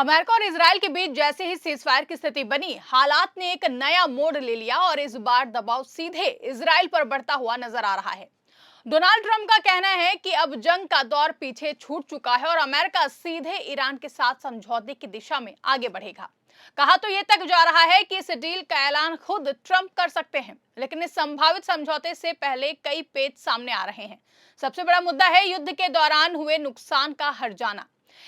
America और Israel के बीच जैसे ही सीजफायर की स्थिति बनी, हालात ने एक नया मोड़ ले लिया और इस बार दबाव सीधे इजराइल पर बढ़ता हुआ नजर आ रहा है। डोनाल्ड ट्रंप का कहना है कि अब जंग का दौर पीछे छूट चुका है और अमेरिका सीधे ईरान के साथ समझौते की दिशा में आगे बढ़ेगा। कहा तो ये तक जा रहा है कि इस डील का ऐलान खुद ट्रंप कर सकते हैं, लेकिन इस संभावित समझौते से पहले कई पेच सामने आ रहे हैं। सबसे बड़ा मुद्दा है युद्ध के दौरान हुए नुकसान का हर्जाना।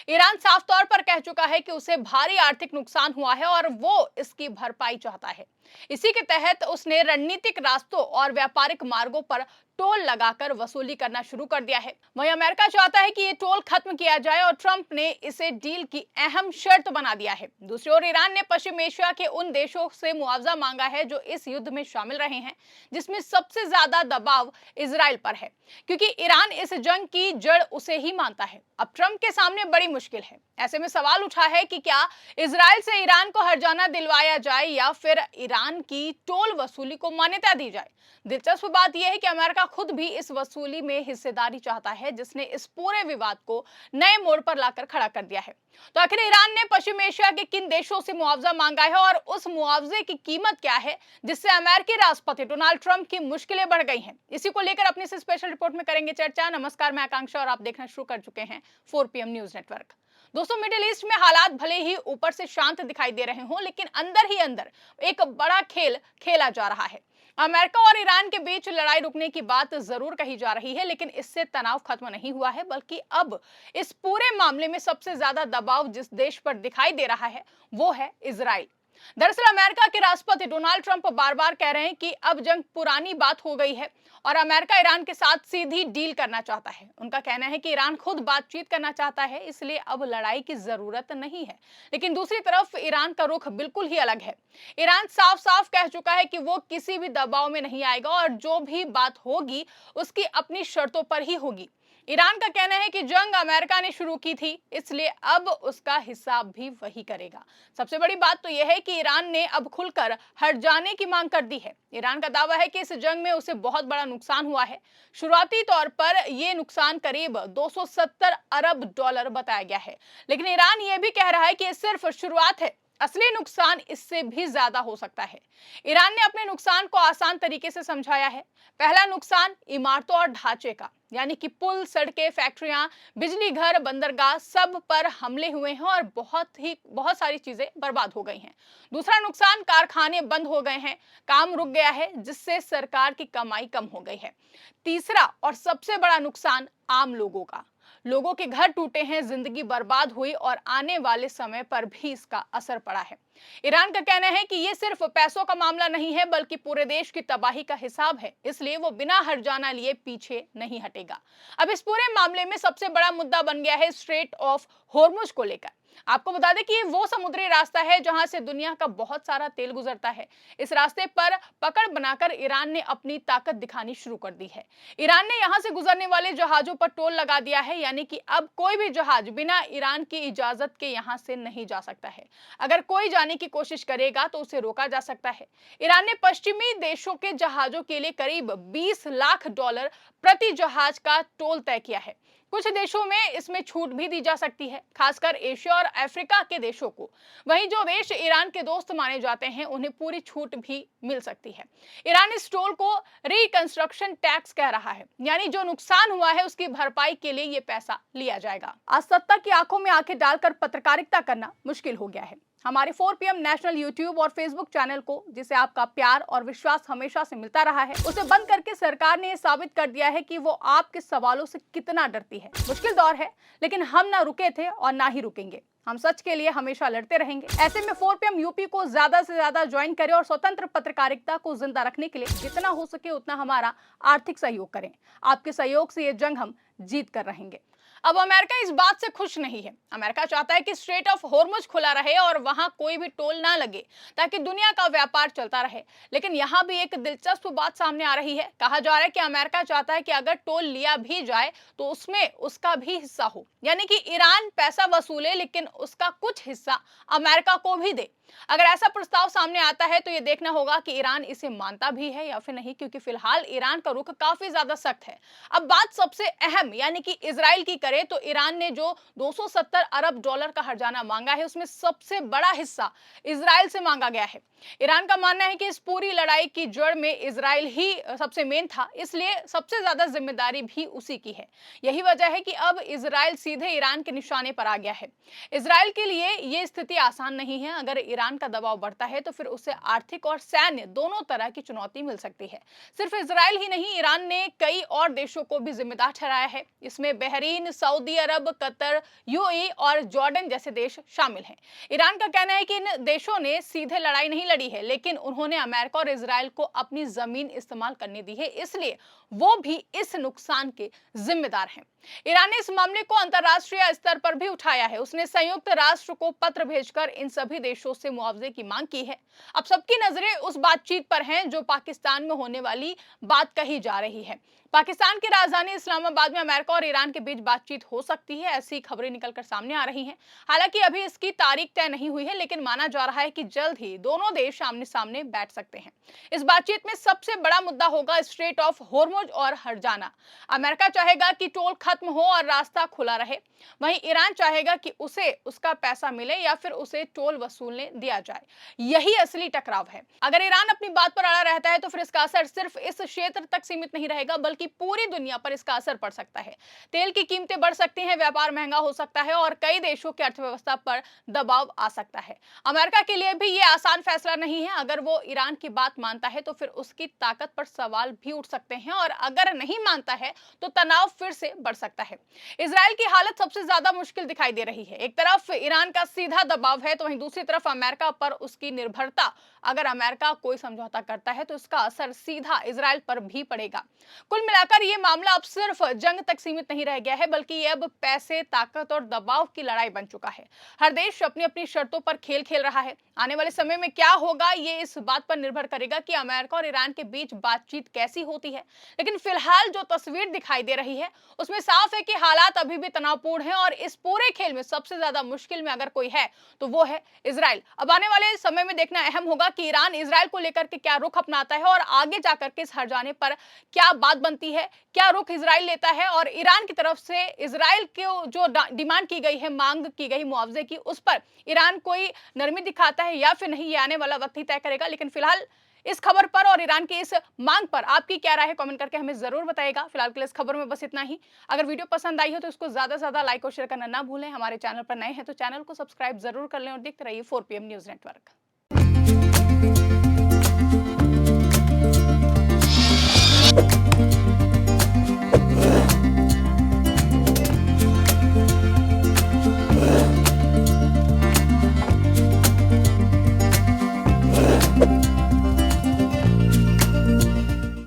ईरान साफ तौर पर कह चुका है कि उसे भारी आर्थिक नुकसान हुआ है और वो इसकी भरपाई चाहता है। इसी के तहत उसने रणनीतिक रास्तों और व्यापारिक मार्गों पर टोल लगाकर वसूली करना शुरू कर दिया है। वहीं अमेरिका चाहता है कि ये टोल खत्म किया जाए और ट्रंप ने इसे डील की अहम शर्त बना दिया है। दूसरी ओर ईरान ने पश्चिम एशिया के उन देशों से मुआवजा मांगा है जो इस युद्ध में शामिल रहे हैं, जिसमें सबसे ज्यादा दबाव इजराइल पर है, क्योंकि ईरान इस जंग की जड़ उसे ही मानता है। अब ट्रंप के सामने बड़ी मुश्किल है। ऐसे में सवाल उठा है कि क्या इजराइल से ईरान को हर्जाना दिलवाया जाए या फिर ईरान की टोल वसूली को मान्यता दी जाए। दिलचस्प बात यह है कि अमेरिका खुद भी इस वसूली में हिस्सेदारी चाहता है, जिसने इस पूरे विवाद को नए मोड़ पर लाकर खड़ा कर दिया है। तो आखिर ईरान ने पश्चिम एशिया के किन देशों से मुआवजा मांगा है और उस मुआवजे की कीमत क्या है, जिससे अमेरिकी राष्ट्रपति डोनाल्ड ट्रंप की मुश्किलें बढ़ गई हैं। इसी को लेकर अपनी इस स्पेशल रिपोर्ट में करेंगे चर्चा। नमस्कार, मैं आकांक्षा और आप देखना शुरू कर चुके हैं 4 PM न्यूज नेटवर्क। दोस्तों, मिडिल ईस्ट में हालात भले ही ऊपर से शांत दिखाई दे रहे हों, लेकिन अंदर ही अंदर एक बड़ा खेल खेला जा रहा है। अमेरिका और ईरान के बीच लड़ाई रुकने की बात जरूर कही जा रही है, लेकिन इससे तनाव खत्म नहीं हुआ है, बल्कि अब इस पूरे मामले में सबसे ज्यादा दबाव जिस देश पर दिखाई दे रहा है वो है इजराइल। दरअसल अमेरिका के राष्ट्रपति डोनाल्ड ट्रंप बार बार कह रहे हैं कि अब जंग पुरानी बात हो गई है और अमेरिका ईरान के साथ सीधी डील करना चाहता है। उनका कहना है कि ईरान खुद बातचीत करना चाहता है, इसलिए अब लड़ाई की जरूरत नहीं है। लेकिन दूसरी तरफ ईरान का रुख बिल्कुल ही अलग है। ईरान साफ साफ कह चुका है कि वो किसी भी दबाव में नहीं आएगा और जो भी बात होगी उसकी अपनी शर्तों पर ही होगी। ईरान का कहना है कि जंग अमेरिका ने शुरू की थी, इसलिए अब उसका हिसाब भी वही करेगा। सबसे बड़ी बात तो यह है कि ईरान ने अब खुलकर हट जाने की मांग कर दी है। ईरान का दावा है कि इस जंग में उसे बहुत बड़ा नुकसान हुआ है। शुरुआती तौर पर यह नुकसान करीब 270 अरब डॉलर बताया गया है, लेकिन ईरान यह भी कह रहा है कि यह सिर्फ शुरुआत है, असली नुकसान इससे भी ज्यादा हो सकता है। ईरान ने अपने नुकसान को आसान तरीके से समझाया है। पहला नुकसान इमारतों और ढांचे का, यानी कि पुल, सड़कें, फैक्ट्रियां, बिजली घर, बंदरगाह, सब पर हमले हुए हैं और बहुत सारी चीजें बर्बाद हो गई हैं। दूसरा नुकसान कारखाने बंद हो गए हैं, काम रुक गया है, जिससे सरकार की कमाई कम हो गई है। तीसरा और सबसे बड़ा नुकसान आम लोगों का। लोगों के घर टूटे हैं, जिंदगी बर्बाद हुई और आने वाले समय पर भी इसका असर पड़ा है। ईरान का कहना है कि ये सिर्फ पैसों का मामला नहीं है, बल्कि पूरे देश की तबाही का हिसाब है, इसलिए वो बिना हर्जाना लिए पीछे नहीं हटेगा। अब इस पूरे मामले में सबसे बड़ा मुद्दा बन गया है स्ट्रेट ऑफ होर्मुज को लेकर। आपको बता दें कि ये वो समुद्री रास्ता है जहां से दुनिया का बहुत सारा तेल गुजरता है। इस रास्ते पर पकड़ बनाकर ईरान ने अपनी ताकत दिखानी शुरू कर दी है। ईरान ने यहां से गुजरने वाले जहाजों पर टोल लगा दिया है, यानी कि अब कोई भी जहाज बिना ईरान की इजाजत के यहां से नहीं जा सकता है। अगर कोई जाने की कोशिश करेगा तो उसे रोका जा सकता है। ईरान ने पश्चिमी देशों के जहाजों के लिए करीब 20 लाख डॉलर प्रति जहाज का टोल तय किया है। कुछ देशों में इसमें छूट भी दी जा सकती है, खासकर एशिया और अफ्रीका के देशों को। वहीं जो देश ईरान के दोस्त माने जाते हैं उन्हें पूरी छूट भी मिल सकती है। ईरान इस टोल को रिकंस्ट्रक्शन टैक्स कह रहा है, यानी जो नुकसान हुआ है उसकी भरपाई के लिए ये पैसा लिया जाएगा। आज सत्ता की आंखों में आंखें डालकर पत्रकारिता करना मुश्किल हो गया है। हमारे 4 PM नेशनल यूट्यूब और फेसबुक चैनल को, जिसे आपका प्यार और विश्वास हमेशा से मिलता रहा है, उसे बंद करके सरकार ने यह साबित कर दिया है कि वो आपके सवालों से कितना डरती है। मुश्किल दौर है, लेकिन हम ना रुके थे और ना ही रुकेंगे। हम सच के लिए हमेशा लड़ते रहेंगे। ऐसे में 4 PM यूपी को ज्यादा से ज्यादा ज्वाइन करें और स्वतंत्र पत्रकारिता को जिंदा रखने के लिए जितना हो सके उतना हमारा आर्थिक सहयोग करें। आपके सहयोग से ये जंग हम जीत कर रहेंगे। अब अमेरिका इस बात से खुश नहीं है। अमेरिका चाहता है कि स्ट्रेट ऑफ होर्मुज खुला रहे और वहां कोई भी टोल ना लगे, ताकि दुनिया का व्यापार चलता रहे। लेकिन यहाँ भी एक दिलचस्प बात सामने आ रही है। कहा जा रहा है कि अमेरिका चाहता है कि अगर टोल लिया भी जाए तो उसमें उसका भी हिस्सा हो, यानी कि ईरान पैसा वसूले लेकिन उसका कुछ हिस्सा अमेरिका को भी दे। अगर ऐसा प्रस्ताव सामने आता है तो ये देखना होगा कि ईरान इसे मानता भी है या फिर नहीं, क्योंकि फिलहाल ईरान का रुख काफी ज्यादा सख्त है। अब बात सबसे अहम यानी कि इजराइल की करें तो ईरान ने जो 270 अरब डॉलर का हर्जाना मांगा है, उसमें सबसे बड़ा हिस्सा इजराइल से मांगा गया है। ईरान का मानना है कि इस पूरी लड़ाई की जड़ में इजराइल ही सबसे मेन था, इसलिए सबसे ज्यादा जिम्मेदारी भी उसी की है। यही वजह है कि अब इजराइल सीधे ईरान के निशाने पर आ गया है। इजराइल के लिए ये स्थिति आसान नहीं है। अगर ईरान का दबाव बढ़ता है तो फिर उसे आर्थिक और सैन्य दोनों तरह की चुनौती मिल सकती है। सिर्फ इजराइल ही नहीं, ईरान ने कई और देशों को भी जिम्मेदार ठहराया है। इसमें बहरीन, सऊदी अरब, कतर, यूएई और जॉर्डन जैसे देश शामिल हैं। ईरान का कहना है कि इन देशों ने सीधे लड़ाई नहीं लड़ी है, लेकिन उन्होंने अमेरिका और इजराइल को अपनी जमीन इस्तेमाल करने दी है, इसलिए वो भी इस नुकसान के जिम्मेदार हैं। ईरान ने इस मामले को अंतर्राष्ट्रीय स्तर पर भी उठाया है। उसने संयुक्त राष्ट्र को पत्र भेजकर इन सभी देशों से मुआवजे की मांग की है। अब सबकी नजरें उस बातचीत पर हैं जो पाकिस्तान में होने वाली बात कही जा रही है। पाकिस्तान की राजधानी इस्लामाबाद में अमेरिका और ईरान के बीच बातचीत हो सकती है, ऐसी खबरें निकलकर सामने आ रही हैं। हालांकि अभी इसकी तारीख तय नहीं हुई है, लेकिन माना जा रहा है कि जल्द ही दोनों देश आमने सामने बैठ सकते हैं। इस बातचीत में सबसे बड़ा मुद्दा होगा स्ट्रेट ऑफ होर्मुज और हर्जाना। अमेरिका चाहेगा कि टोल खत्म हो और रास्ता खुला रहे, वहीं ईरान चाहेगा कि उसे उसका पैसा मिले या फिर उसे टोल वसूलने दिया जाए। यही असली टकराव है। अगर ईरान अपनी बात पर अड़ा रहता है तो फिर इसका असर सिर्फ इस क्षेत्र तक सीमित नहीं रहेगा, बल्कि पूरी दुनिया पर इसका असर पड़ सकता है। तेल की कीमतें बढ़ सकती हैं, व्यापार महंगा हो सकता है और कई देशों की अर्थव्यवस्था पर दबाव आ सकता है। अमेरिका के लिए भी ये आसान फैसला नहीं है। अगर वो ईरान की बात मानता है तो फिर उसकी ताकत पर सवाल भी उठ सकते हैं, और अगर नहीं मानता है तो तनाव फिर से बढ़ सकता है। इजराइल की हालत सबसे ज्यादा मुश्किल दिखाई दे रही है। एक तरफ ईरान का सीधा दबाव है, तो वहीं दूसरी तरफ अमेरिका पर उसकी निर्भरता। अगर अमेरिका कोई समझौता करता है तो इसका असर सीधा इजराइल पर भी पड़ेगा। कुल मिलाकर ये मामला अब सिर्फ जंग तक सीमित नहीं रह गया है, बल्कि ये अब पैसे, ताकत और दबाव की लड़ाई बन चुका है। हर देश अपनी अपनी शर्तों पर खेल खेल रहा है। आने वाले समय में क्या होगा ये इस बात पर निर्भर करेगा कि अमेरिका और ईरान के बीच बातचीत कैसी होती है। लेकिन फिलहाल जो तस्वीर दिखाई दे रही है उसमें साफ है कि हालात अभी भी तनावपूर्ण हैं, और इस पूरे खेल में सबसे ज्यादा मुश्किल में अगर कोई है तो वो है इजराइल। अब आने वाले समय में देखना अहम होगा कि ईरान इजराइल को लेकर के क्या रुख अपनाता है और आगे जाकर के इस हर्जाने पर क्या बात बनती है, क्या रुख इजराइल लेता है, और ईरान की तरफ से इजराइल को जो डिमांड की गई है, मांग की गई मुआवजे की, उस पर ईरान कोई नरमी दिखाता है या फिर नहीं, ये आने वाला वक्त ही तय करेगा। लेकिन फिलहाल इस खबर पर और ईरान की इस मांग पर आपकी क्या राय है, कमेंट करके हमें जरूर बताइएगा। फिलहाल के लिए इस खबर में बस इतना ही। अगर वीडियो पसंद आई हो तो इसको ज्यादा से ज्यादा लाइक और शेयर करना ना भूलें। हमारे चैनल पर नए हैं तो चैनल को सब्सक्राइब जरूर कर लें और देखते रहिए 4PM न्यूज नेटवर्क।